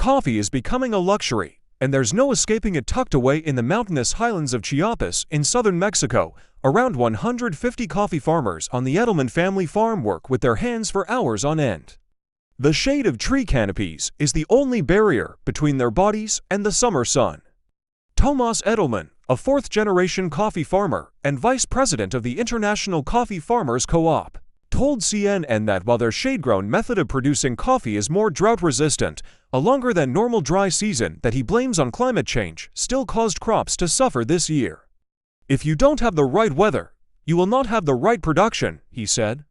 Coffee is becoming a luxury, and there's no escaping it. Tucked away in the mountainous highlands of Chiapas in southern Mexico, around 150 coffee farmers on the Edelmann family farm work with their hands for hours on end. The shade of tree canopies is the only barrier between their bodies and the summer sun. Tomas Edelmann, a fourth-generation coffee farmer and vice president of the International Coffee Farmers Co-op, told CNN that while their shade-grown method of producing coffee is more drought-resistant, a longer-than-normal dry season that he blames on climate change still caused crops to suffer this year. "If you don't have the right weather, you will not have the right production," he said.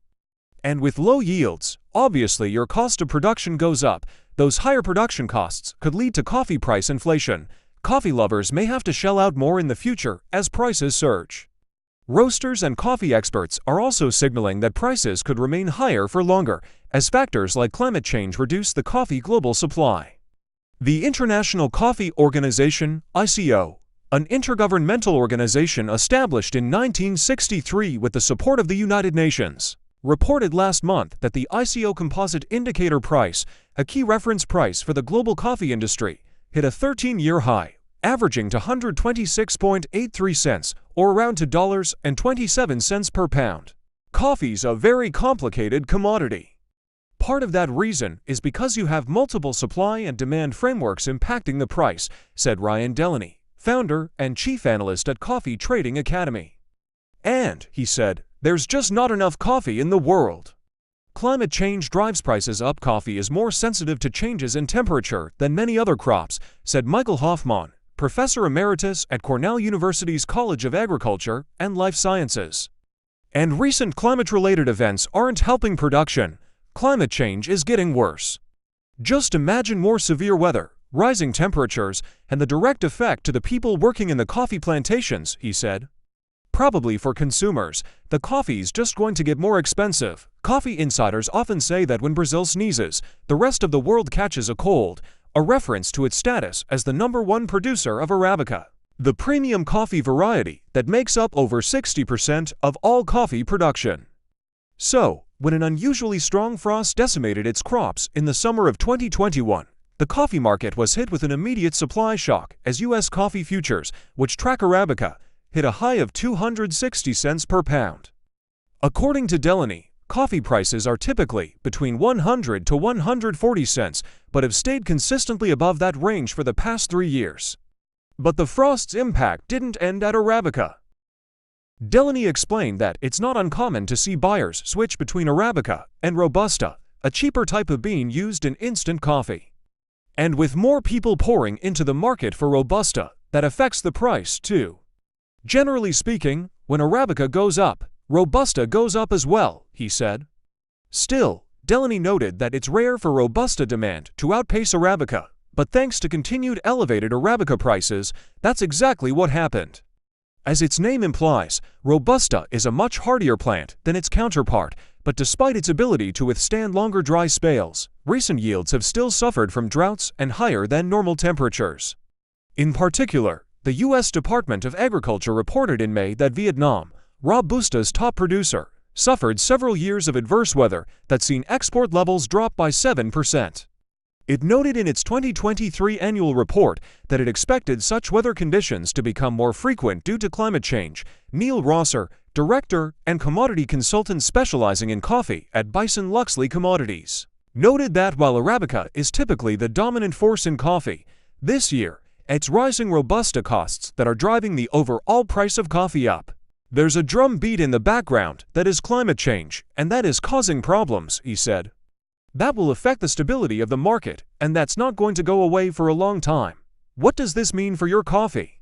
"And with low yields, obviously your cost of production goes up. Those higher production costs could lead to coffee price inflation. Coffee lovers may have to shell out more in the future as prices surge." Roasters and coffee experts are also signaling that prices could remain higher for longer, as factors like climate change reduce the coffee global supply. The International Coffee Organization, ICO, an intergovernmental organization established in 1963 with the support of the United Nations, reported last month that the ICO Composite Indicator Price, a key reference price for the global coffee industry, hit a 13-year high, averaging to 126.83 cents, or around $2.27 per pound. Coffee's a very complicated commodity. Part of that reason is because you have multiple supply and demand frameworks impacting the price, said Ryan Delaney, founder and chief analyst at Coffee Trading Academy. And, he said, there's just not enough coffee in the world. Climate change drives prices up. Coffee is more sensitive to changes in temperature than many other crops, said Michael Hoffman, professor emeritus at Cornell University's College of Agriculture and Life Sciences. And recent climate-related events aren't helping production. Climate change is getting worse. Just imagine more severe weather, rising temperatures, and the direct effect to the people working in the coffee plantations, he said. Probably for consumers, the coffee's just going to get more expensive. Coffee insiders often say that when Brazil sneezes, the rest of the world catches a cold, a reference to its status as the #1 producer of Arabica, the premium coffee variety that makes up over 60% of all coffee production. So, when an unusually strong frost decimated its crops in the summer of 2021, the coffee market was hit with an immediate supply shock as U.S. coffee futures, which track Arabica, hit a high of 260 cents per pound. According to Delaney, coffee prices are typically between 100 to 140 cents, but have stayed consistently above that range for the past 3 years. But the frost's impact didn't end at Arabica. Delaney explained that it's not uncommon to see buyers switch between Arabica and Robusta, a cheaper type of bean used in instant coffee. And with more people pouring into the market for Robusta, that affects the price too. Generally speaking, when Arabica goes up, Robusta goes up as well, he said. Still, Delaney noted that it's rare for Robusta demand to outpace Arabica, but thanks to continued elevated Arabica prices, that's exactly what happened. As its name implies, Robusta is a much hardier plant than its counterpart, but despite its ability to withstand longer dry spells, recent yields have still suffered from droughts and higher than normal temperatures. In particular, the U.S. Department of Agriculture reported in May that Vietnam, Robusta's top producer, suffered several years of adverse weather that's seen export levels drop by 7%. It noted in its 2023 annual report that it expected such weather conditions to become more frequent due to climate change. Neil Rosser, director and commodity consultant specializing in coffee at Bison Luxley Commodities, noted that while Arabica is typically the dominant force in coffee, this year, it's rising Robusta costs that are driving the overall price of coffee up. There's a drumbeat in the background that is climate change, and that is causing problems, he said. That will affect the stability of the market, and that's not going to go away for a long time. What does this mean for your coffee?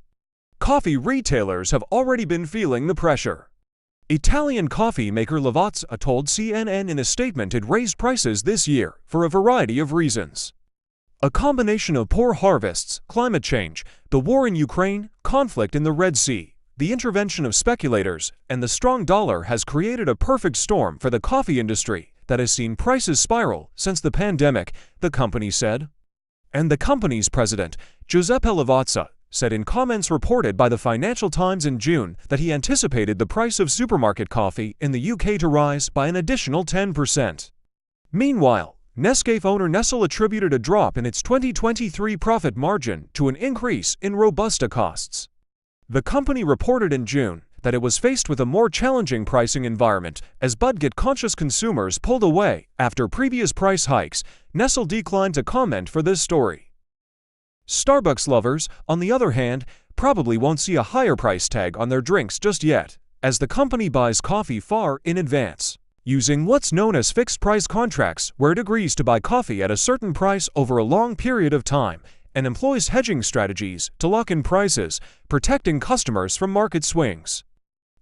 Coffee retailers have already been feeling the pressure. Italian coffee maker Lavazza told CNN in a statement it raised prices this year for a variety of reasons. A combination of poor harvests, climate change, the war in Ukraine, conflict in the Red Sea, the intervention of speculators, and the strong dollar has created a perfect storm for the coffee industry that has seen prices spiral since the pandemic, the company said. And the company's president, Giuseppe Lavazza, said in comments reported by the Financial Times in June that he anticipated the price of supermarket coffee in the UK to rise by an additional 10%. Meanwhile, Nescafe owner Nestle attributed a drop in its 2023 profit margin to an increase in Robusta costs. The company reported in June that it was faced with a more challenging pricing environment as budget-conscious consumers pulled away after previous price hikes. Nestle declined to comment for this story. Starbucks lovers, on the other hand, probably won't see a higher price tag on their drinks just yet, as the company buys coffee far in advance, using what's known as fixed-price contracts where it agrees to buy coffee at a certain price over a long period of time and employs hedging strategies to lock in prices, protecting customers from market swings.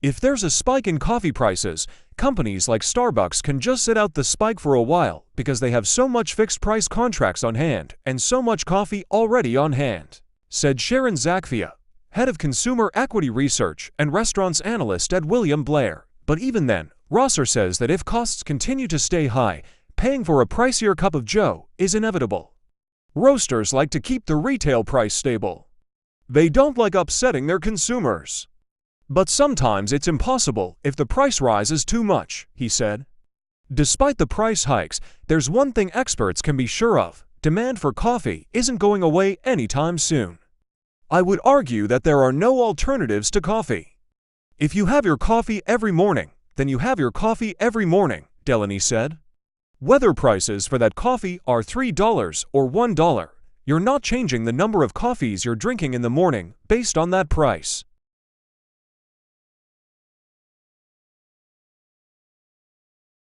If there's a spike in coffee prices, companies like Starbucks can just sit out the spike for a while because they have so much fixed-price contracts on hand and so much coffee already on hand, said Sharon Zakfia, head of consumer equity research and restaurants analyst at William Blair. But even then, Rosser says that if costs continue to stay high, paying for a pricier cup of joe is inevitable. Roasters like to keep the retail price stable. They don't like upsetting their consumers. But sometimes it's impossible if the price rises too much, he said. Despite the price hikes, there's one thing experts can be sure of: demand for coffee isn't going away anytime soon. I would argue that there are no alternatives to coffee. If you have your coffee every morning, then you have your coffee every morning, Delaney said. Whether prices for that coffee are $3 or $1, you're not changing the number of coffees you're drinking in the morning based on that price.